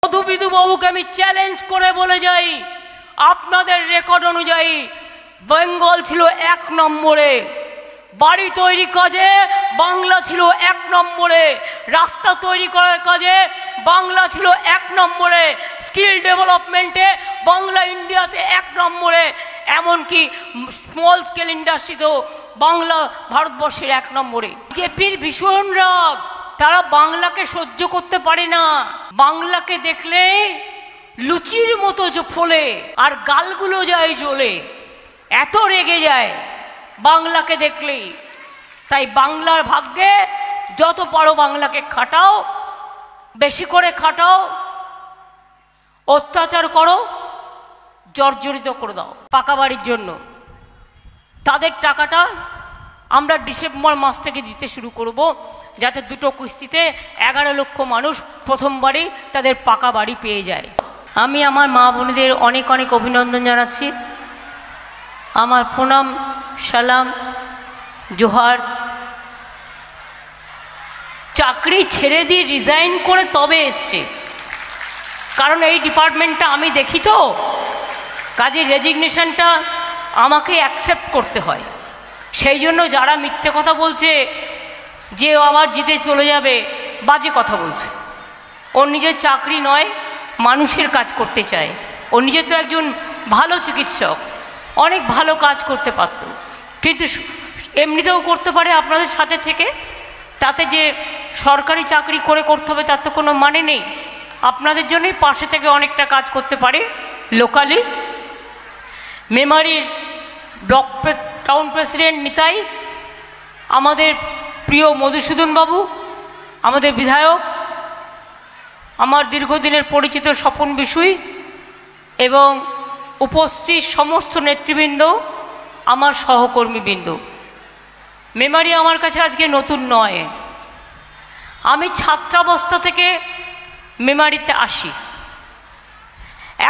মধুবিদু বাবুকে আমি চ্যালেঞ্জ করে বলে যাই, আপনাদের রেকর্ড অনুযায়ী বেঙ্গল ছিল 1 নম্বরে, বাড়ি তৈরি কাজে বাংলা ছিল 1 নম্বরে, রাস্তা তৈরি করার কাজে বাংলা ছিল 1 নম্বরে, স্কিল ডেভেলপমেন্টে বাংলা ইন্ডিয়াতে 1 নম্বরে, এমনকি স্মল স্কেল ইন্ডাস্ট্রিতেও বাংলা ভারতবর্ষের 1 নম্বরে। বিজেপির ভীষণ রাগ, তারা বাংলাকে সহ্য করতে পারে না। বাংলাকে দেখলে লুচির মতো ফোলে আর গালগুলো যায় জ্বলে, এত রেগে যায় বাংলাকে দেখলেই। তাই বাংলার ভাগ্যে যত পারো বাংলাকে খাটাও, বেশি করে খাটাও, অত্যাচার করো, জর্জরিত করে দাও পাকা বাড়ির জন্য। তাদের টাকাটা আমরা ডিসেম্বর মাস থেকে দিতে শুরু করব, যাতে দুটো কিস্তিতে 11 লক্ষ মানুষ প্রথমবারই তাদের পাকা বাড়ি পেয়ে যায়। আমি আমার মা বোনেদের অনেক অনেক অভিনন্দন জানাচ্ছি, আমার প্রণাম, সালাম, জোহার। চাকরি ছেড়ে দিয়ে রিজাইন করে তবে এসছে, কারণ এই ডিপার্টমেন্টটা আমি দেখি তো, কাজে রেজিগনেশনটা আমাকে অ্যাকসেপ্ট করতে হয়। সেই জন্য যারা মিথ্যে কথা বলছে যে আবার জিতে চলে যাবে, বাজে কথা বলছে। ওর নিজের চাকরি নয়, মানুষের কাজ করতে চায়। ও নিজে তো একজন ভালো চিকিৎসক, অনেক ভালো কাজ করতে পারত, কিন্তু এমনিতেও করতে পারে আপনাদের সাথে থেকে। তাতে যে সরকারি চাকরি করে করতে হবে তার তো কোনো মানে নেই। আপনাদের জন্যই পাশে থেকে অনেকটা কাজ করতে পারে লোকালি। মেমারির ব্লক টাউন প্রেসিডেন্ট নিতাই, আমাদের প্রিয় মধুসূদন বাবু, আমাদের বিধায়ক, আমার দীর্ঘদিনের পরিচিত স্বপন বিষয় এবং উপস্থিত সমস্ত নেতৃবৃন্দ, আমার সহকর্মীবৃন্দ। মেমারি আমার কাছে আজকে নতুন নয়, আমি ছাত্রাবস্থা থেকে মেমারিতে আসি।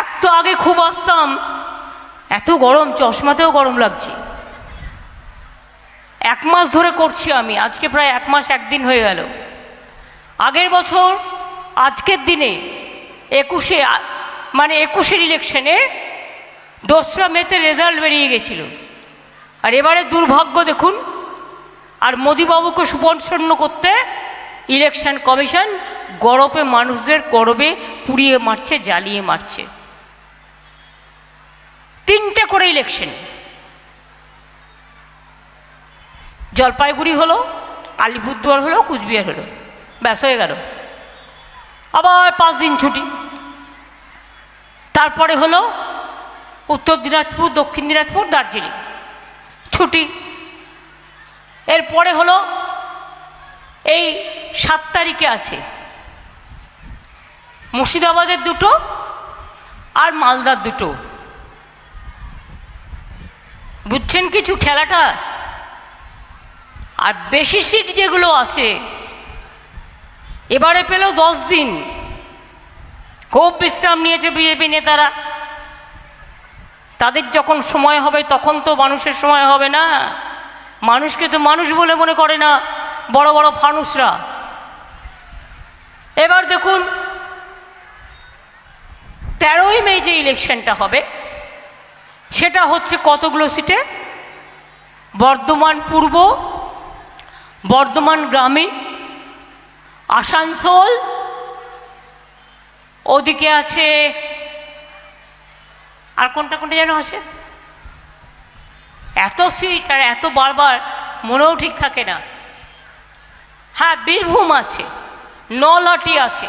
এক তো আগে খুব আসতাম, এত গরম, চশমাতেও গরম লাগছে। 1 মাস ধরে করছি আমি, আজকে প্রায় 1 মাস 1 দিন হয়ে গেল। আগের বছর আজকের দিনে 21-এর ইলেকশনে 2রা মেতে রেজাল্ট বেরিয়ে গেছিল। আর এবারে দুর্ভাগ্য দেখুন, আর মোদিবাবুকে সুপর্ণশূন্য করতে ইলেকশন কমিশন গরপে মানুষদের গরবে পুড়িয়ে মারছে, জ্বালিয়ে মারছে। 3টে করে ইলেকশন, জলপাইগুড়ি হলো, আলিপুরদুয়ার হলো, কুচবিহার হলো, ব্যাস হয়ে গেল। আবার 5 দিন ছুটি। তারপরে হলো উত্তর দিনাজপুর, দক্ষিণ দিনাজপুর, দার্জিলিং, ছুটি। এরপরে হলো এই 7 তারিখে আছে মুর্শিদাবাদের 2টো আর মালদার 2টো। বুঝছেন কিছু খেলাটা? আর বেশি সিট যেগুলো আছে এবারে পেল 10 দিন। খুব বিশ্রাম নিয়েছে বিজেপি নেতারা। তাদের যখন সময় হবে তখন তো মানুষের সময় হবে না। মানুষকে তো মানুষ বলে মনে করে না বড় বড় ফানুসরা। এবার দেখুন 13ই মে যে ইলেকশনটা হবে সেটা হচ্ছে কতগুলো সিটে? বর্ধমান পূর্ব, বর্ধমান গ্রামীণ, আসানসোল, ওদিকে আছে আর কোনটা কোনটা যেন আছে। এত সিট আর এত বারবার মনেও ঠিক থাকে না। হ্যাঁ, বীরভূম আছে, নলহাটি আছে,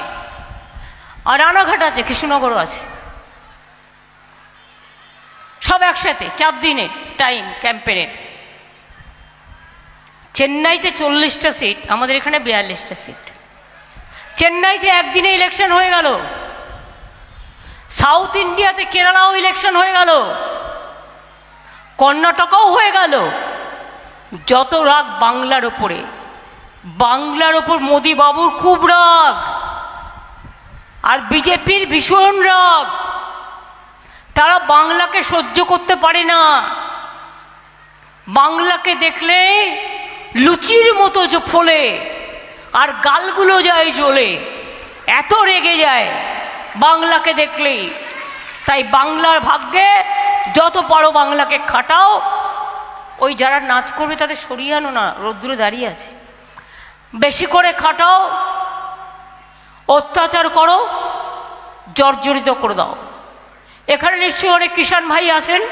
আর রানাঘাট আছে, কৃষ্ণনগরও আছে, সব একসাথে 4 দিনের টাইম ক্যাম্পেনের। চেন্নাইতে 40টা সিট, আমাদের এখানে 42টা সিট। চেন্নাইতে একদিনে ইলেকশন হয়ে গেল। সাউথ ইন্ডিয়াতে কেরালাও ইলেকশন হয়ে গেল, কর্ণাটকাও হয়ে গেল। যত রাগ বাংলার ওপরে, বাংলার ওপর মোদি বাবুর খুব রাগ, আর বিজেপির ভীষণ রাগ। তারা বাংলাকে সহ্য করতে পারে না। বাংলাকে দেখলে লুচির মতো ফোলে আর গালগুলো যায় জ্বলে, এত রেগে যায়। বাংলাকে দেখলেই। তাই বাংলার ভাগ্যে যত পারো বাংলাকে খাটাও। ওই যারা নাচ করবে তাদের সরিয়ে আনো না, রোদ্দুরে দাঁড়িয়ে আছে। বেশি করে খাটাও, অত্যাচার করো, জর্জরিত করে দাও। এখানে নিশ্চয়ই অনেক কিষাণ ভাই আছেন,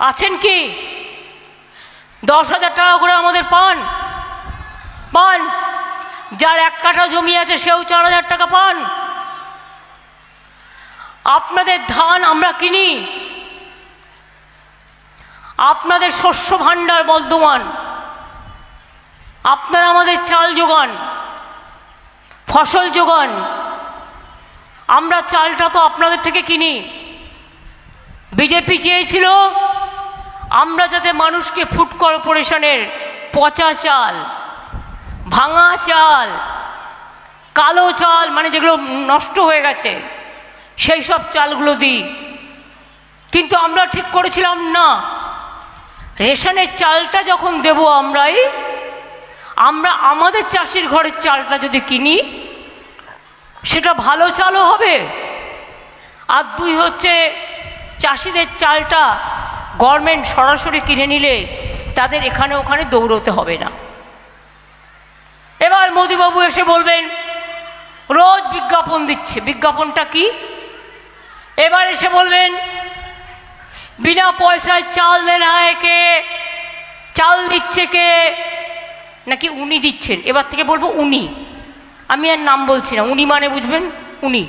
আছেন কি? 10,000 টাকা করে আমাদের পান। যার 1 কাঠা জমি আছে সেও 4,000 টাকা পান। আপনাদের ধান আমরা কিনি, আপনাদের শস্য ভাণ্ডার বর্ধমান, আপনারা আমাদের চাল যোগান, ফসল যোগান। আমরা চালটা তো আপনাদের থেকে কিনি। বিজেপি চেয়েছিল আমরা যাতে মানুষকে ফুড কর্পোরেশনের পচা চাল, ভাঙা চাল, কালো চাল, মানে যেগুলো নষ্ট হয়ে গেছে, সেই সব চালগুলো দিই। কিন্তু আমরা ঠিক করেছিলাম না, রেশনের চালটা যখন দেব আমরা আমাদের চাষির ঘরের চালটা যদি কিনি সেটা ভালো চালও হবে। আর 2 হচ্ছে চাষিদের চালটা গভর্নমেন্ট সরাসরি কিনে নিলে তাদের এখানে ওখানে দৌড়তে হবে না। এবার মোদিবাবু এসে বলবেন রোজ বিজ্ঞাপন দিচ্ছে, বিজ্ঞাপনটা কি? এবার এসে বলবেন বিনা পয়সায় চাল দেন হয় কে, চাল দিচ্ছে কে, নাকি উনি দিচ্ছেন। এবার থেকে বলবো উনি, আমি আর নাম বলছি না। উনি মানে বুঝবেন, উনি,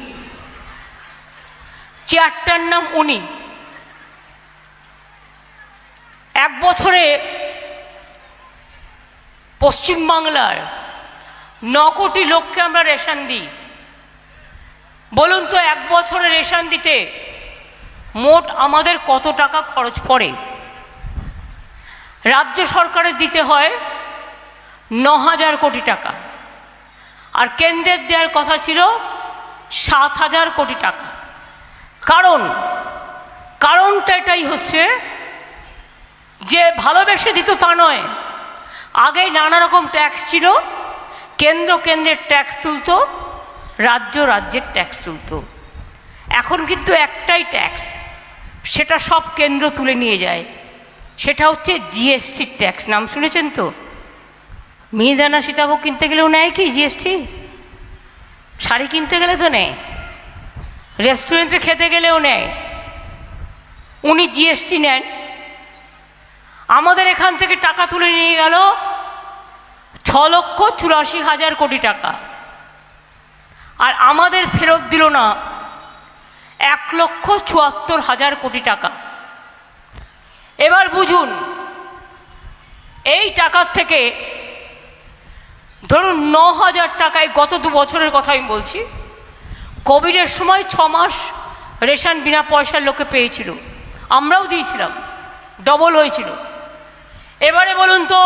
চেয়ারটার নাম উনি। 1 বছরে পশ্চিমবাংলার 9 কোটি লোককে আমরা রেশন দিই। বলুন তো 1 বছরে রেশন দিতে মোট আমাদের কত টাকা খরচ পড়ে? রাজ্য সরকারের দিতে হয় 9,000 কোটি টাকা, আর কেন্দ্রের দেওয়ার কথা ছিল 7,000 কোটি টাকা। কারণটা এটাই হচ্ছে যে ভালোবেসে দিত তা নয়। আগে নানা রকম ট্যাক্স ছিল, কেন্দ্রের ট্যাক্স তুলত, রাজ্যের ট্যাক্স তুলত। এখন কিন্তু একটাই ট্যাক্স, সেটা সব কেন্দ্র তুলে নিয়ে যায়। সেটা হচ্ছে জিএসটি ট্যাক্স। নাম শুনেছেন তো? মিহিদানা সীতাভোগ কিনতে গেলেও নেয় কি জিএসটি? শাড়ি কিনতে গেলে তো নেয়, রেস্টুরেন্টে খেতে গেলেও নেয়। উনি জিএসটি নেন। আমাদের এখান থেকে টাকা তুলে নিয়ে গেল 6,84,000 কোটি টাকা, আর আমাদের ফেরত দিল না 1,74,000 কোটি টাকা। এবার বুঝুন, এই টাকার থেকে ধরুন 9,000 টাকায়, গত 2 বছরের কথা আমি বলছি, কোভিডের সময় 6 মাস রেশন বিনা পয়সার লোকে পেয়েছিল, আমরাও দিয়েছিলাম, ডবল হয়েছিল। এবারে বলুন তো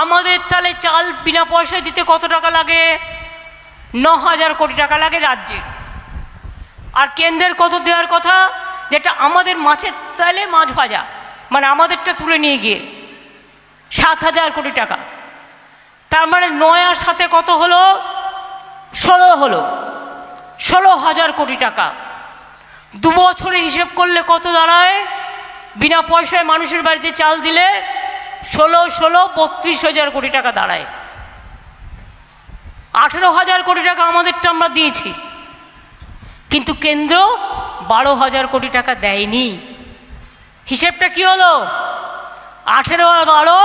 আমাদের তাহলে চাল বিনা পয়সায় দিতে কত টাকা লাগে? 9,000 কোটি টাকা লাগে রাজ্যে। আর কেন্দ্রের কত দেওয়ার কথা? যেটা আমাদের মাছের চাইলে মাছ ভাজা, মানে আমাদেরটা তুলে নিয়ে গিয়ে 7,000 কোটি টাকা। তার মানে 9 আর 7 কত হলো? 16 হলো, 16,000 কোটি টাকা। 2 বছরে হিসেব করলে কত দাঁড়ায়? বিনা পয়সায় মানুষের বাড়িতে চাল দিলে 32,000 কোটি টাকা দাঁড়ায়। 18,000 কোটি টাকা আমাদেরটা আমরা দিয়েছি, কিন্তু কেন্দ্র 12,000 কোটি টাকা দেয়নি। হিসেবটা কি হলো? 18 আর 12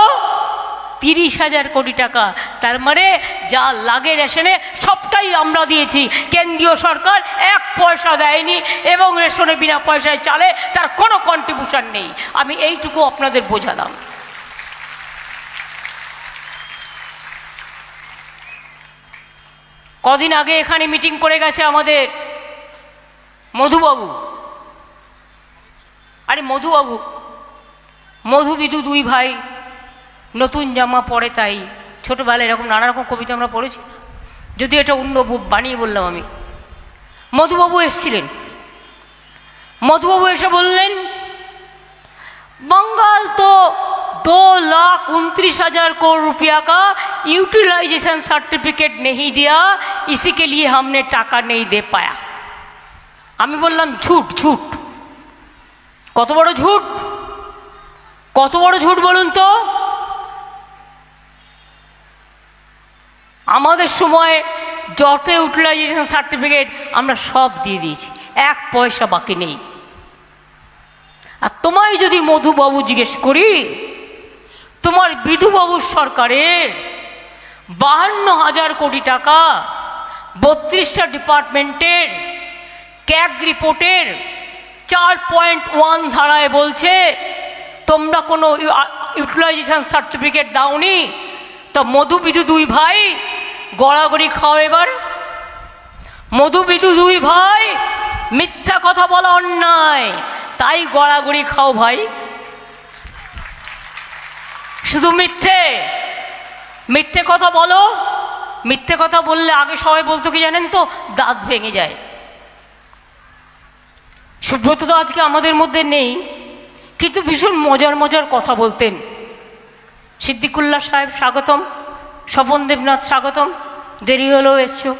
30,000 কোটি টাকা। তার মানে যা লাগে রেশনে সবটাই আমরা দিয়েছি, কেন্দ্রীয় সরকার 1 পয়সা দেয়নি, এবং রেশনে বিনা পয়সায় চালে তার কোনো কন্ট্রিবিউশন নেই। আমি এইটুকু আপনাদের বোঝালাম। কদিন আগে এখানে মিটিং করে গেছে আমাদের মধুবাবু। আরে মধুবাবু, মধু বিধু 2 ভাই, নতুন জামা পরে তাই। ছোটোবেলায় এরকম নানা রকম কবিতা আমরা পড়েছি, যদি এটা অন্য বানিয়ে বললাম আমি। মধুবাবু এসেছিলেন। মধুবাবু এসে বললেন बंगाल तो 2,29,000 करोड़ रुपया का यूटिलाइजेशन सर्टिफिकेट नहीं दिया, इसी के लिए हमने टाका नहीं दे पाया। আমি বললাম ঝুট ঝুট। কত বড় ঝুট, কত বড় ঝুট বলুন তো? আমাদের সময় যত ইউটিলাইজেশন সার্টিফিকেট আমরা সব দিয়ে দিয়েছি, 1 পয়সা বাকি নেই। আর তোমায় যদি মধুবাবু জিজ্ঞেস করি, তোমার বিধুবাবুর সরকারের 52,000 কোটি টাকা 32টা ডিপার্টমেন্টের ক্যাগ রিপোর্টের 4.1 ধারায় বলছে তোমরা কোনো ইউটিলাইজেশন সার্টিফিকেট দাওনি, তা মধু বিধু 2 ভাই গড়াগড়ি খাও এবার। মধু বিধু 2 ভাই মিথ্যা কথা বলা অন্যায়, তাই গড়াগড়ি খাও ভাই। শুধু মিথ্যে মিথ্যে কথা বলো। মিথ্যে কথা বললে আগে সবাই বলতো কি জানেন তো, দাঁত ভেঙে যায়। সুব্রত তো আজকে আমাদের মধ্যে নেই, কিন্তু ভীষণ মজার মজার কথা বলতেন। সিদ্দিকুল্লাহ সাহেব স্বাগতম, স্বপন দেবনাথ স্বাগতম, দেরি হলেও এসছো।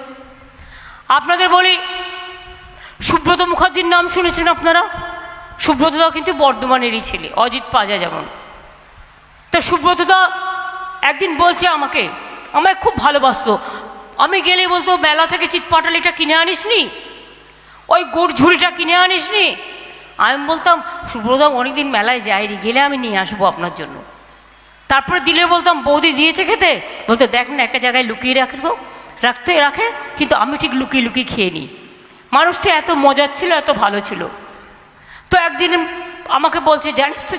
আপনাদের বলি, সুব্রত মুখার্জির নাম শুনেছেন আপনারা? সুব্রতদা কিন্তু বর্ধমানেরই ছেলে, অজিত পাজা যেমন। তো সুব্রতদা একদিন বলছে আমায় খুব ভালোবাসতো। আমি গেলে বলতো মেলা থেকে চিৎপাটালিটা কিনে আনিস নি, ওই গুড় ঝুড়িটা কিনে আনিস নি। আমি বলতাম সুব্রতদা অনেকদিন মেলায় যাইনি, গেলে আমি নিয়ে আসবো আপনার জন্য। তারপরে দিলে বলতাম বৌদি দিয়েছে খেতে, বলতো দেখ না একটা জায়গায় লুকিয়ে রাখে, কিন্তু আমি ঠিক লুকিয়ে লুকিয়ে খেয়ে নিই। মানুষটা এত মজার ছিল, এত ভালো ছিল। তো একদিন আমাকে বলছে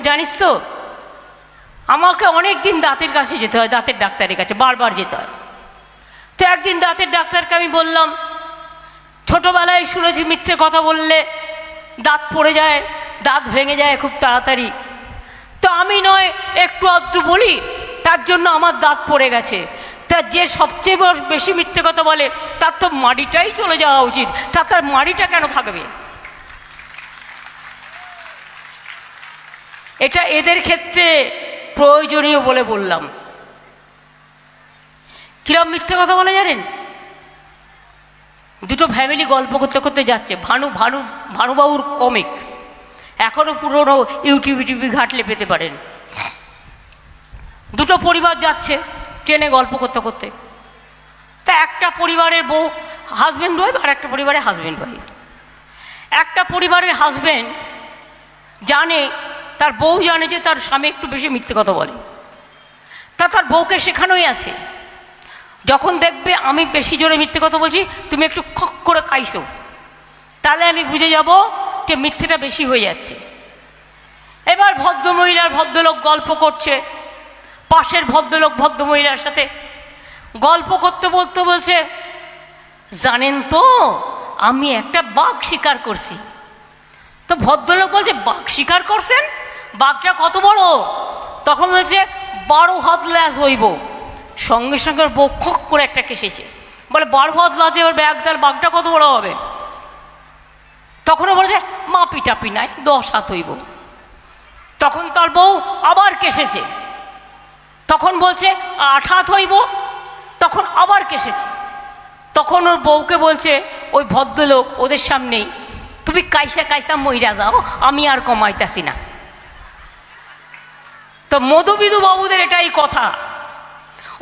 জানিস তো আমাকে অনেক দিন দাঁতের কাছে যেতে হয়, দাঁতের ডাক্তারের কাছে বারবার যেতে হয়। তো একদিন দাঁতের ডাক্তারকে আমি বললাম, ছোটবেলায় শুনেছি মিথ্যে কথা বললে দাঁত পড়ে যায়, দাঁত ভেঙে যায় খুব তাড়াতাড়ি। তো আমি নয় একটু আধটু বলি, তার জন্য আমার দাঁত পড়ে গেছে। তা যে সবচেয়ে বেশি মিথ্যে কথা বলে তার তো মাড়িটাই চলে যাওয়া উচিত, তার মাড়িটা কেন থাকবে? এটা এদের ক্ষেত্রে প্রয়োজনীয় বলে বললাম। কিরম মিথ্যে কথা বলে জানেন? দুটো ফ্যামিলি গল্প করতে করতে যাচ্ছে, ভানুবাবুর কমিক, এখনো পুরনো ইউটিউব ঘাটলে পেতে পারেন। দুটো পরিবার যাচ্ছে ট্রেনে গল্প করতে করতে। তা একটা পরিবারের বউ হাজব্যান্ড ওয়াইফ, আর একটা পরিবারের হাজব্যান্ড ওয়াইফ। একটা পরিবারের হাজব্যান্ড জানে, তার বউ জানে যে তার স্বামী একটু বেশি মিথ্যে কথা বলে। তার বউকে শেখানোই আছে, যখন দেখবে আমি বেশি জোরে মিথ্যে কথা বলছি তুমি একটু খক করে কাইছো, তাহলে আমি বুঝে যাব যে মিথ্যেটা বেশি হয়ে যাচ্ছে। এবার ভদ্রমহিলার ভদ্রলোক গল্প করছে, পাশের ভদ্রলোক ভদ্রমহিলার সাথে গল্প করতে বলতে বলছে, জানেন তো আমি একটা বাঘ শিকার করছি। তো ভদ্রলোক বলছে বাঘ শিকার করছেন? বাঘটা কত বড়? তখন বলছে 12 হাত ল্যাজ হইব। সঙ্গে সঙ্গে বউ খক করে একটা কেসেছে, বলে 12 হাত লাজে এবার তার বাঘটা কত বড় হবে? তখনও বলছে মাপি টাপি নাই, 10 হাত হইব। তখন তার বউ আবার কেসেছে, তখন বলছে 8 হাত হইব। তখন আবার কেসেছে, তখন ওর বউকে বলছে ওই ভদ্রলোক ওদের সামনেই, তুমি কাইসা মইরা যাও, আমি আর কমাইতাছি না। তো মধুবিধু বাবুদের এটাই কথা,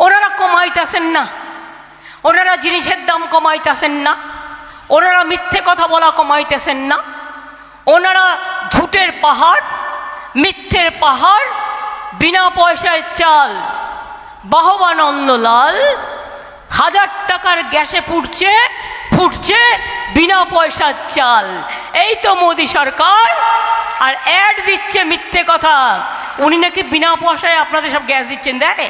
ওনারা কমাইতেছেন না, ওনারা জিনিসের দাম কমাইতেছেন না, ওনারা মিথ্যে কথা বলা কমাইতেছেন না, ওনারা ঝুটের পাহাড়, মিথ্যের পাহাড়, বিনা পয়সায় চাল, বাহবানন্দলাল 1000 টাকার গ্যাসে ফুটছে বিনা পয়সার চাল। এই তো মোদি সরকার, আর অ্যাড দিচ্ছে মিথ্যে কথা। উনি নাকি বিনা পয়সায় আপনাদের সব গ্যাস দিচ্ছেন, দেয়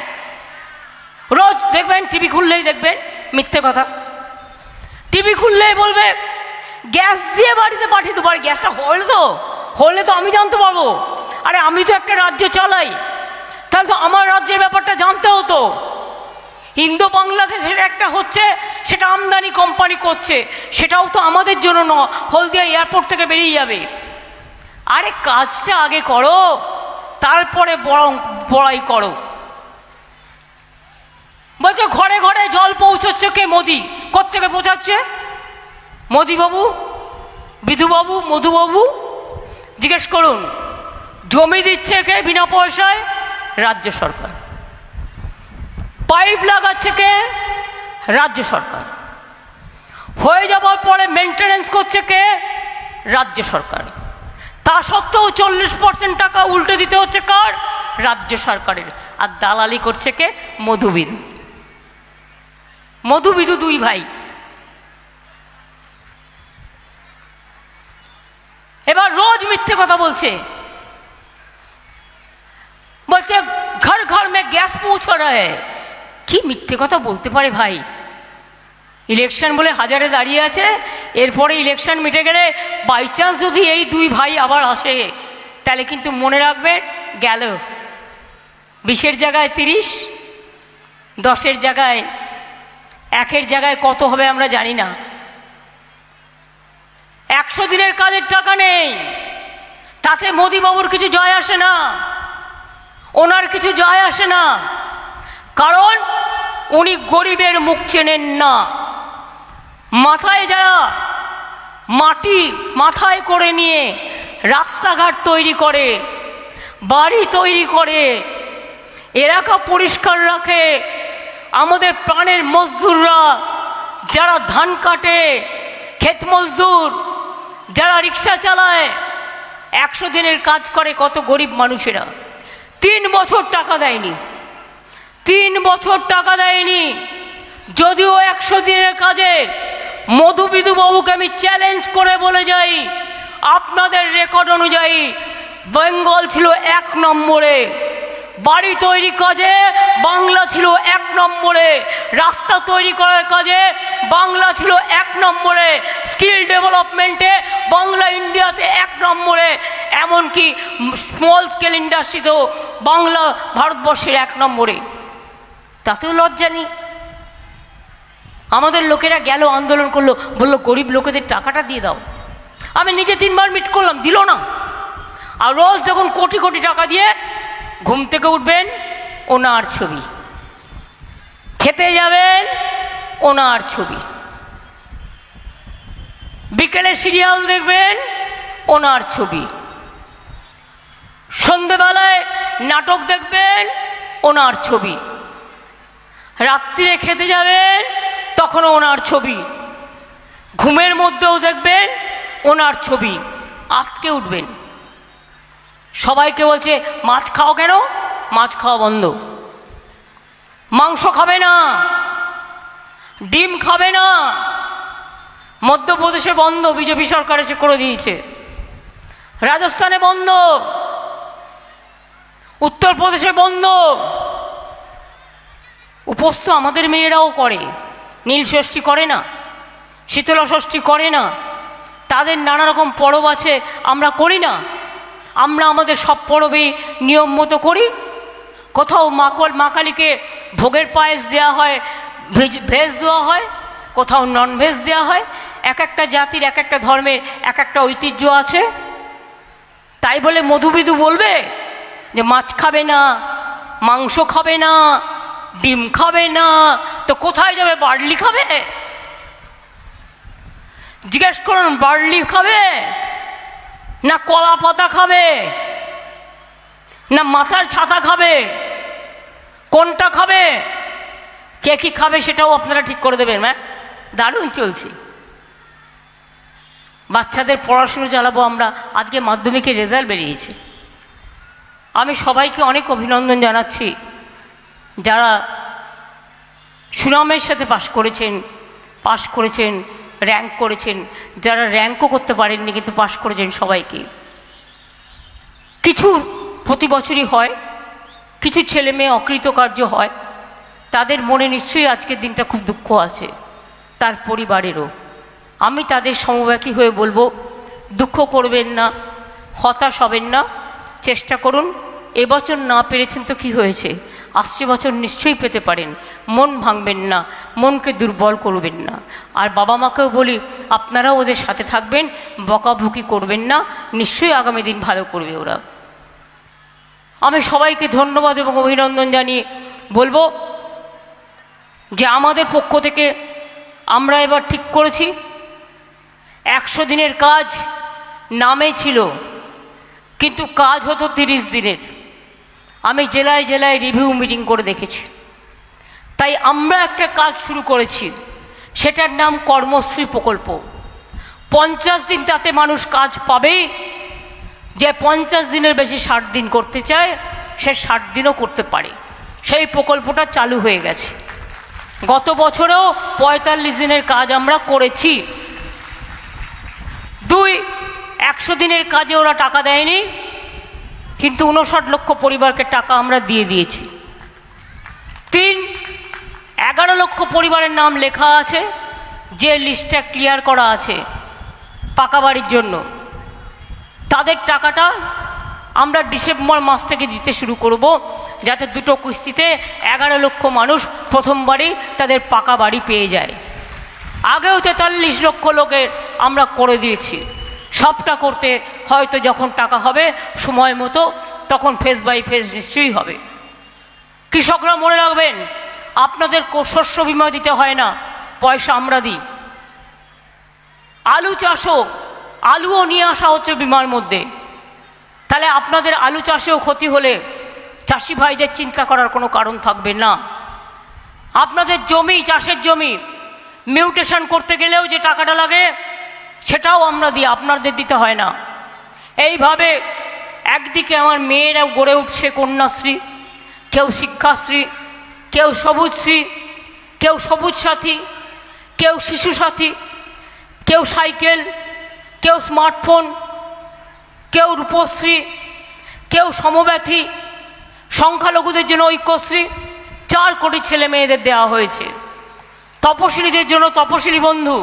রোজ দেখবেন, টিভি খুললেই দেখবেন মিথ্যে কথা। টিভি খুললেই বলবে গ্যাস দিয়ে বাড়িতে পাঠিয়ে দেবো। আর গ্যাসটা হলে তো আমি জানতে পারবো, আরে আমি তো একটা রাজ্য চালাই, তাহলে তো আমার রাজ্যের ব্যাপারটা জানতে হতো। ইন্দো বাংলাদেশের একটা হচ্ছে, সেটা আমদানি কোম্পানি করছে, সেটাও তো আমাদের জন্য নয়, হলদিয়া এয়ারপোর্ট থেকে বেরিয়ে যাবে। আরে কাজটা আগে করো, তারপরে বড়াই করো। বলছে ঘরে ঘরে জল পৌঁছচ্ছে কে? মোদি। কোত্থেকে পৌঁছাচ্ছে? মোদি বাবু বিধুবাবু, মধুবাবু, জিজ্ঞেস করুন, জমি দিচ্ছে কে বিনা পয়সায়? রাজ্য সরকার। পাইপ লাগাচ্ছে কে? রাজ্য সরকার। হয়ে যাবার পরে মেনটেনেন্স করছে কে? রাজ্য সরকার। তা সত্ত্বেও 40% টাকা উল্টে দিতে হচ্ছে কার? রাজ্য সরকারের। আর দালালি করছে কে? মধুবিধু। মধুবিধু দুই ভাই। এবার রোজ মিথ্যে কথা বলছে, বলছে ঘর ঘর মে গ্যাস পৌঁছে রহে। কি মিথ্যে কথা বলতে পারে ভাই? ইলেকশন বলে হাজারে দাঁড়িয়ে আছে, এরপরে ইলেকশন মিটে গেলে বাই চান্স যদি এই দুই ভাই আবার আসে, তাহলে কিন্তু মনে রাখবে গেল 20-এর জায়গায় 30, 10-এর জায়গায় 1-এর জায়গায় কত হবে আমরা জানি না। 100 দিনের কাজের টাকা নেই, তাতে মোদিবাবুর কিছু যায় আসে না, ওনার কিছু যায় আসে না, কারণ উনি গরিবের মুখ চেনেন না। মাথায় যারা মাটি মাথায় করে নিয়ে রাস্তাঘাট তৈরি করে, বাড়ি তৈরি করে, এলাকা পরিষ্কার রাখে, আমাদের প্রাণের মজদুররা যারা ধান কাটে, ক্ষেত মজদুর যারা রিক্সা চালায়, 100 দিনের কাজ করে কত গরিব মানুষেরা, 3 বছর টাকা দেয়নি, 3 বছর টাকা দেয়নি। যদিও 100 দিনের কাজে মধুবিধু বাবুকে আমি চ্যালেঞ্জ করে বলে যাই, আপনাদের রেকর্ড অনুযায়ী বেঙ্গল ছিল 1 নম্বরে, বাড়ি তৈরি কাজে বাংলা ছিল 1 নম্বরে, রাস্তা তৈরি করার কাজে বাংলা ছিল 1 নম্বরে, স্কিল ডেভেলপমেন্টে বাংলা ইন্ডিয়াতে 1 নম্বরে, এমনকি স্মল স্কেল ইন্ডাস্ট্রিতেও বাংলা ভারতবর্ষের 1 নম্বরে। তাতেও লজ্জা নেই। আমাদের লোকেরা গেল, আন্দোলন করলো, বললো গরিব লোকেদের টাকাটা দিয়ে দাও। আমি নিজে 3 বার মিট করলাম, দিল না। আর রোজ যখন কোটি কোটি টাকা দিয়ে ঘুম থেকে উঠবেন, ওনার ছবি, খেতে যাবেন ওনার ছবি, বিকেলে সিরিয়াল দেখবেন ওনার ছবি, সন্ধেবেলায় নাটক দেখবেন ওনার ছবি, রাত্রিরে খেতে যাবেন তখনও ওনার ছবি, ঘুমের মধ্যেও দেখবেন ওনার ছবি। আজকে উঠবেন, সবাইকে বলছে মাছ খাও কেন? মাছ খাওয়া বন্ধ, মাংস খাবে না, ডিম খাবে না। মধ্যপ্রদেশে বন্ধ, বিজেপি সরকার এসে করে দিয়েছে। রাজস্থানে বন্ধ, উত্তরপ্রদেশে বন্ধ। উপোস তো আমাদের মেয়েরাও করে, নীল ষষ্ঠী করে না, শীতলা ষষ্ঠী করে না, তাদের নানা রকম পরব আছে, আমরা করি না। আমরা আমাদের সব পরবেই নিয়ম মতো করি। কোথাও মা কালীকে ভোগের পায়েস দেওয়া হয়, ভেজ দেওয়া হয়, কোথাও নন ভেজ দেওয়া হয়। এক একটা জাতির, এক একটা ধর্মের এক একটা ঐতিহ্য আছে। তাই বলে মধুবিধু বলবে যে মাছ খাবে না, মাংস খাবে না, ডিম খাবে না, তো কোথায় যাবে? বার্লি খাবে? জিজ্ঞেস করুন, বার্লি খাবে না কলা পাতা খাবে না মাথার ছাতা খাবে? কোনটা খাবে? কে কি খাবে সেটাও আপনারা ঠিক করে দেবেন। দারুণ চলছে। বাচ্চাদের পড়াশুনো চালাবো আমরা। আজকে মাধ্যমিকের রেজাল্ট বেরিয়েছে। আমি সবাইকে অনেক অভিনন্দন জানাচ্ছি যারা সুনামের সাথে পাশ করেছেন, র্যাঙ্ক করেছেন, যারা র্যাঙ্কও করতে পারেননি কিন্তু পাশ করেছেন, সবাইকে। কিছু প্রতি বছরই হয়, কিছু ছেলে মেয়ে অকৃতকার্য হয়, তাদের মনে নিশ্চয়ই আজকের দিনটা খুব দুঃখ আছে, তার পরিবারেরও। আমি তাদের সমব্যথী হয়ে বলবো, দুঃখ করবেন না, হতাশ হবেন না, চেষ্টা করুন। এবছর না পেরেছেন তো কি হয়েছে, আসছে বছর নিশ্চয়ই পেতে পারেন। মন ভাঙবেন না, মনকে দুর্বল করবেন না। আর বাবা মাকেও বলি, আপনারাও ওদের সাথে থাকবেন, বকাবকি করবেন না, নিশ্চয়ই আগামী দিন ভালো করবে ওরা। আমি সবাইকে ধন্যবাদ এবং অভিনন্দন জানিয়ে বলবো যে আমাদের পক্ষ থেকে আমরা এবার ঠিক করেছি 100 দিনের কাজ নামে ছিল, কিন্তু কাজ হতো 30 দিনের। আমি জেলায় জেলায় রিভিউ মিটিং করে দেখেছি। তাই আমরা একটা কাজ শুরু করেছি, সেটার নাম কর্মশ্রী প্রকল্প। 50 দিন তাতে মানুষ কাজ পাবে। যে 50 দিনের বেশি 60 দিন করতে চায়, সে 60 দিনও করতে পারে। সেই প্রকল্পটা চালু হয়ে গেছে। গত বছরেও 45 দিনের কাজ আমরা করেছি। 2, 100 দিনের কাজে ওরা টাকা দেয়নি, কিন্তু 59 লক্ষ পরিবারকে টাকা আমরা দিয়ে দিয়েছি। 3, 11 লক্ষ পরিবারের নাম লেখা আছে, যে লিস্টটা ক্লিয়ার করা আছে পাকা বাড়ির জন্য। তাদের টাকাটা আমরা ডিসেম্বর মাস থেকে দিতে শুরু করব, যাতে দুটো কিস্তিতে 11 লক্ষ মানুষ প্রথমবারই তাদের পাকা বাড়ি পেয়ে যায়। আগেও 43 লক্ষ লোকের আমরা করে দিয়েছি। সবটা করতে হয়তো যখন টাকা হবে সময় মতো, তখন ফেজ বাই ফেজ নিশ্চয়ই হবে। কৃষকরা মনে রাখবেন, আপনাদের শস্য বিমা দিতে হয় না, পয়সা আমরা দিই। আলু চাষও, আলুও নিয়ে আসা হচ্ছে বিমার মধ্যে। তাহলে আপনাদের আলু চাষেও ক্ষতি হলে চাষি ভাইদের চিন্তা করার কোনো কারণ থাকবে না। আপনাদের জমি, চাষের জমি মিউটেশন করতে গেলেও যে টাকাটা লাগে, সেটাও আমরা দিই, আপনাদের দিতে হয় না। এইভাবে একদিকে আমার মেয়েরাও গড়ে উঠছে কন্যাশ্রী, কেউ শিক্ষাশ্রী, কেউ সবুজশ্রী, কেউ সবুজ সাথী, কেউ শিশু সাথী, কেউ সাইকেল, কেউ স্মার্টফোন, কেউ রূপশ্রী, কেউ সমব্যথী, সংখ্যালঘুদের জন্য ঐক্যশ্রী। 4 কোটি ছেলে মেয়েদের দেওয়া হয়েছে। তপশিলীদের জন্য তপশিলী বন্ধু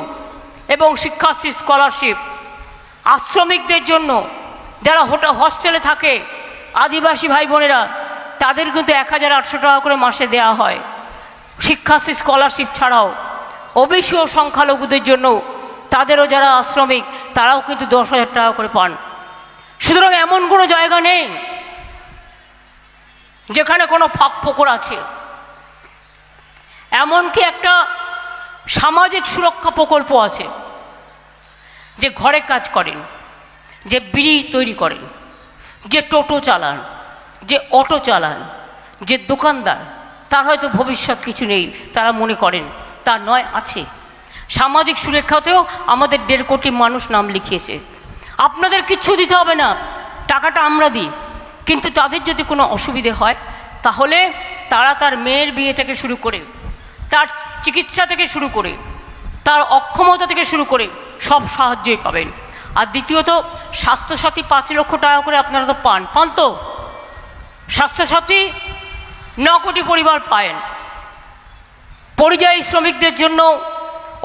এবং শিক্ষাশ্রী স্কলারশিপ। আশ্রমিকদের জন্য, যারা হস্টেলে থাকে, আদিবাসী ভাই বোনেরা, তাদের কিন্তু 1800 টাকা করে মাসে দেওয়া হয় শিক্ষাশ্রী স্কলারশিপ ছাড়াও। ওবিসি ও সংখ্যালঘুদের জন্য, তাদেরও যারা আশ্রমিক, তারাও কিন্তু 10,000 টাকা করে পান। সুতরাং এমন কোনো জায়গা নেই যেখানে কোনো ফাঁক ফোকর আছে। এমনকি একটা সামাজিক সুরক্ষা প্রকল্প আছে, যে ঘরে কাজ করেন, যে বিড়ি তৈরি করেন, যে টোটো চালান, যে অটো চালান, যে দোকানদার, তার হয়তো ভবিষ্যৎ কিছু নেই, তারা মনে করেন, তা নয়, আছে। সামাজিক সুরক্ষাতেও আমাদের 1.5 কোটি মানুষ নাম লিখিয়েছে। আপনাদের কিচ্ছু দিতে হবে না, টাকাটা আমরা দিই। কিন্তু তাদের যদি কোনো অসুবিধে হয়, তাহলে তারা তার মেয়ের বিয়ে থেকে শুরু করে, তার চিকিৎসা থেকে শুরু করে, তার অক্ষমতা থেকে শুরু করে সব সাহায্যই পাবেন। আর দ্বিতীয়ত, স্বাস্থ্যসাথী 5 লক্ষ টাকা করে আপনারা তো পান তো। স্বাস্থ্যসাথী 9 কোটি পরিবার পায়। পরিযায়ী শ্রমিকদের জন্য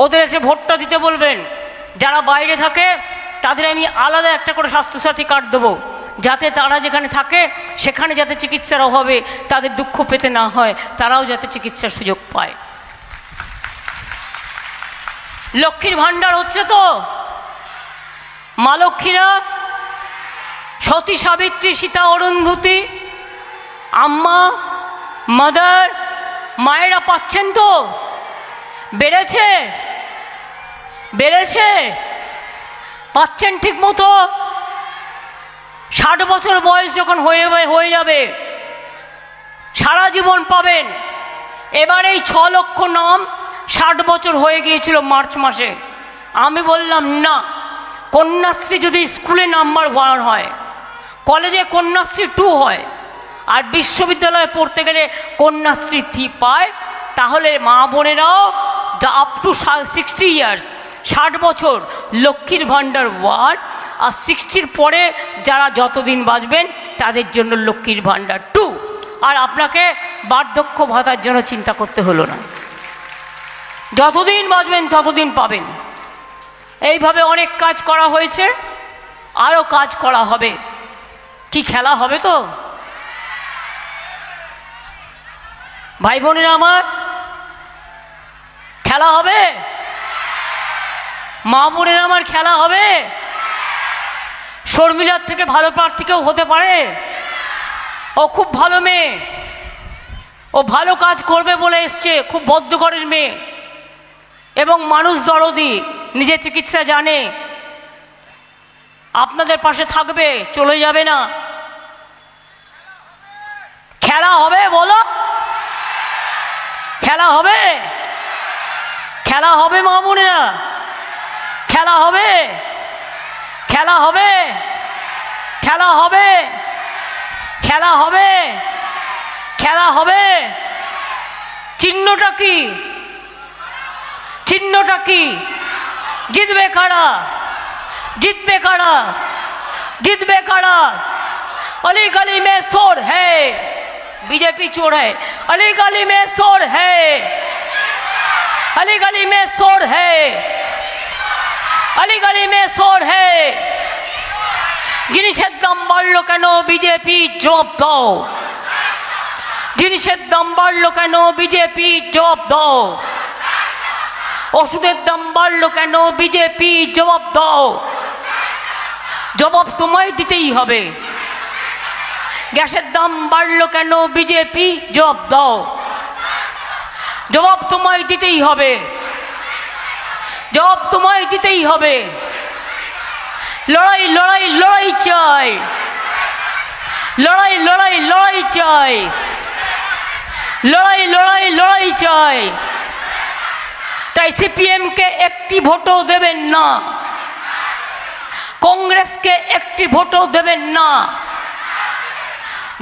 ওদের এসে ভোটটা দিতে বলবেন। যারা বাইরে থাকে তাদের আমি আলাদা একটা করে স্বাস্থ্যসাথী কার্ড দেবো, যাতে তারা যেখানে থাকে সেখানে যাতে চিকিৎসার অভাবে তাদের দুঃখ পেতে না হয়, তারাও যাতে চিকিৎসার সুযোগ পায়। লক্ষ্মীর ভাণ্ডার হচ্ছে তো। মা লক্ষ্মীরা, সতী সাবিত্রী, সীতা, অরুন্ধতী, আম্মা, মাদার, মায়েরা পাচ্ছেন তো? বেড়েছে? বেড়েছে? পাচ্ছেন ঠিক মতো? 60 বছর বয়স যখন হয়ে যাবে, সারা জীবন পাবেন। এবার এই 6 লক্ষ নাম 60 বছর হয়ে গিয়েছিল মার্চ মাসে। আমি বললাম না, কন্যাশ্রী যদি স্কুলে নাম্বার 1 হয়, কলেজে কন্যাশ্রী 2 হয়, আর বিশ্ববিদ্যালয়ে পড়তে গেলে কন্যাশ্রী 3 পায়, তাহলে মা বোনেরাও আপ টু 60 ইয়ার্স, 60 বছর লক্ষ্মীর ভাণ্ডার 1, আর 60-র পরে যারা যতদিন বাঁচবেন তাদের জন্য লক্ষ্মীর ভাণ্ডার 2। আর আপনাকে বার্ধক্য ভাতার জন্য চিন্তা করতে হলো না, যতদিন বাঁচবেন ততদিন পাবেন। এইভাবে অনেক কাজ করা হয়েছে, আরও কাজ করা হবে। কি খেলা হবে তো ভাই বোনেরা আমার? খেলা হবে? মা বোনেরা আমার, খেলা হবে। শর্মিলার থেকে ভালো প্রার্থী কেউ হতে পারে? ও খুব ভালো মেয়ে, ও ভালো কাজ করবে বলে এসছে, খুব বদ্ধঘরের মেয়ে এবং মানুষ দরদি, নিজে চিকিৎসা জানে। আপনাদের পাশে থাকবে, চলে যাবে না। খেলা হবে, বলো খেলা হবে, খেলা হবে মা বোনেরা, খেলা হবে, খেলা হবে, খেলা হবে, খেলা হবে, খেলা হবে। চিহ্নটা কি? চিহ্নটা কি? জিতবে কারা? জিতবে কারা? জিতবে কারা? अली गली में शोर है, बीजेपी चोर है। अली गली में शोर है, अली गली में शोर है, अली गली में शोर है। জিনিসের দাম বাড়লো কেন? বিজেপি জবাব দাও। জিনিসের দাম বাড়লো কেন? বিজেপি জবাব দাও। ওষুধের দাম বাড়লো কেন? বিজেপি জবাব দাও। জবাব তোমায় দিতেই হবে। গ্যাসের দাম বাড়লো কেন? বিজেপি জবাব দাও। জবাব তোমায় দিতেই হবে, জবাব তোমায় দিতেই হবে। লড়াই লড়াই লড়াই চাই, লড়াই লড়াই লড়াই চাই, লড়াই লড়াই লড়াই চাই। তাই সিপিএমকে একটি ভোটও দেবেন না, কংগ্রেসকে একটি ভোটও দেবেন না,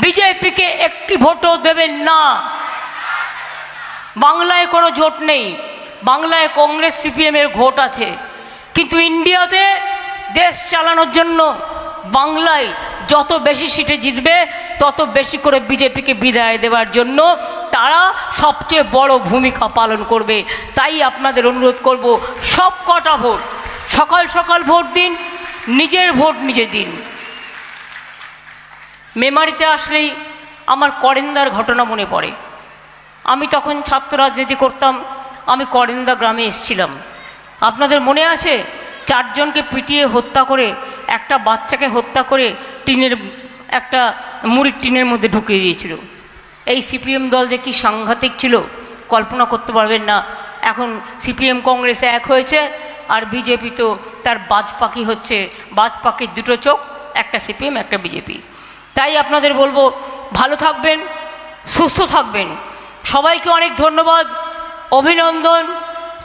বিজেপিকে একটি ভোটও দেবেন না। বাংলায় কোনো জোট নেই, বাংলায় কংগ্রেস সিপিএমের ভোট আছে, কিন্তু ইন্ডিয়াতে দেশ চালানোর জন্য বাংলায় যত বেশি সিটে জিতবে তত বেশি করে বিজেপিকে বিদায় দেওয়ার জন্য তারা সবচেয়ে বড় ভূমিকা পালন করবে। তাই আপনাদের অনুরোধ করব, সব কটা ভোট সকাল সকাল ভোট দিন, নিজের ভোট নিজে দিন। মেমারিতে আসলেই আমার করেন্দার ঘটনা মনে পড়ে। আমি তখন ছাত্র রাজনীতি করতাম, আমি করেন্দা গ্রামে এসেছিলাম। আপনাদের মনে আছে? 4 জনকে পিটিয়ে হত্যা করে, একটা বাচ্চাকে হত্যা করে টিনের একটা মুড়ির টিনের মধ্যে ঢুকিয়ে দিয়েছিল। এই সিপিএম দল যে কি সাংঘাতিক ছিল কল্পনা করতে পারবেন না। এখন সিপিএম কংগ্রেসে এক হয়েছে, আর বিজেপি তো তার বাজ পাখি হচ্ছে। বাজ পাখির দুটো চোখ, একটা সিপিএম একটা বিজেপি। তাই আপনাদের বলবো, ভালো থাকবেন, সুস্থ থাকবেন। সবাইকে অনেক ধন্যবাদ, অভিনন্দন,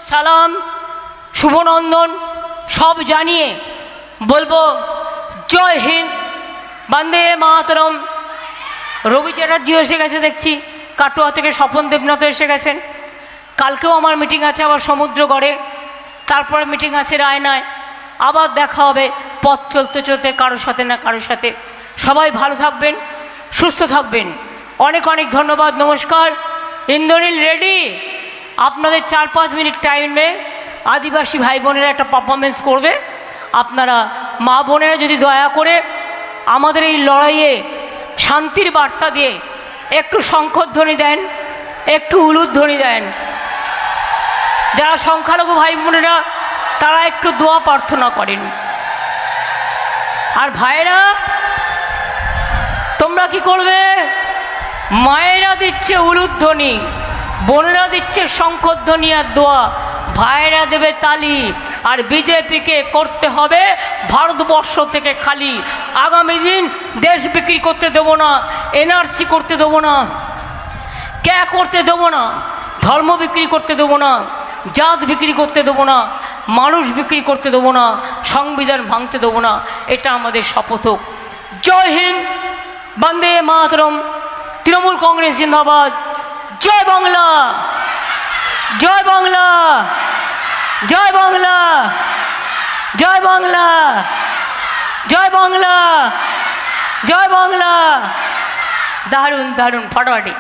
সালাম, শুভনন্দন সব জানিয়ে বলবো জয় হিন্দ, বন্দে মাতরম। রবি চ্যাটার্জিও এসে গেছে দেখছি, কাটোয়া থেকে স্বপন দেবনাথ এসে গেছেন। কালকেও আমার মিটিং আছে আবার সমুদ্রগড়ে, তারপরে মিটিং আছে রায়নায়। আবার দেখা হবে পথ চলতে চলতে কারোর সাথে না কারোর সাথে। সবাই ভালো থাকবেন, সুস্থ থাকবেন। অনেক অনেক ধন্যবাদ, নমস্কার। ইন্দ্রনীল রেডি, আপনাদের 4-5 মিনিট টাইমে আদিবাসী ভাই বোনেরা একটা পারফরমেন্স করবে। আপনারা মা বোনেরা যদি দয়া করে আমাদের এই লড়াইয়ে শান্তির বার্তা দিয়ে একটু শঙ্খধ্বনি দেন, একটু উলুধ্বনি দেন। যারা সংখ্যালঘু ভাই বোনেরা তারা একটু দোয়া প্রার্থনা করেন। আর ভাইরা তোমরা কি করবে? মায়েরা দিচ্ছে উলুধ্বনি, বোনেরা দিচ্ছে শঙ্খধ্বনি আর দোয়া, ভাইরা দেবে তালি। আর বিজেপিকে করতে হবে ভারতবর্ষ থেকে খালি। আগামী দিন দেশ বিক্রি করতে দেবো না, এনআরসি করতে দেবো না, ক্যা করতে দেবো না, ধর্ম বিক্রি করতে দেবো না, জাত বিক্রি করতে দেবো না, মানুষ বিক্রি করতে দেবো না, সংবিধান ভাঙতে দেবো না। এটা আমাদের শপথ হোক। জয় হিন্দ, বন্দে মাতরম। তৃণমূল কংগ্রেস জিন্দাবাদ। জয় বাংলা, জয় বাংলা, জয় বাংলা, জয় বাংলা, জয় বাংলা, জয় বাংলা। দারুণ দারুণ, ফাটাফাটি।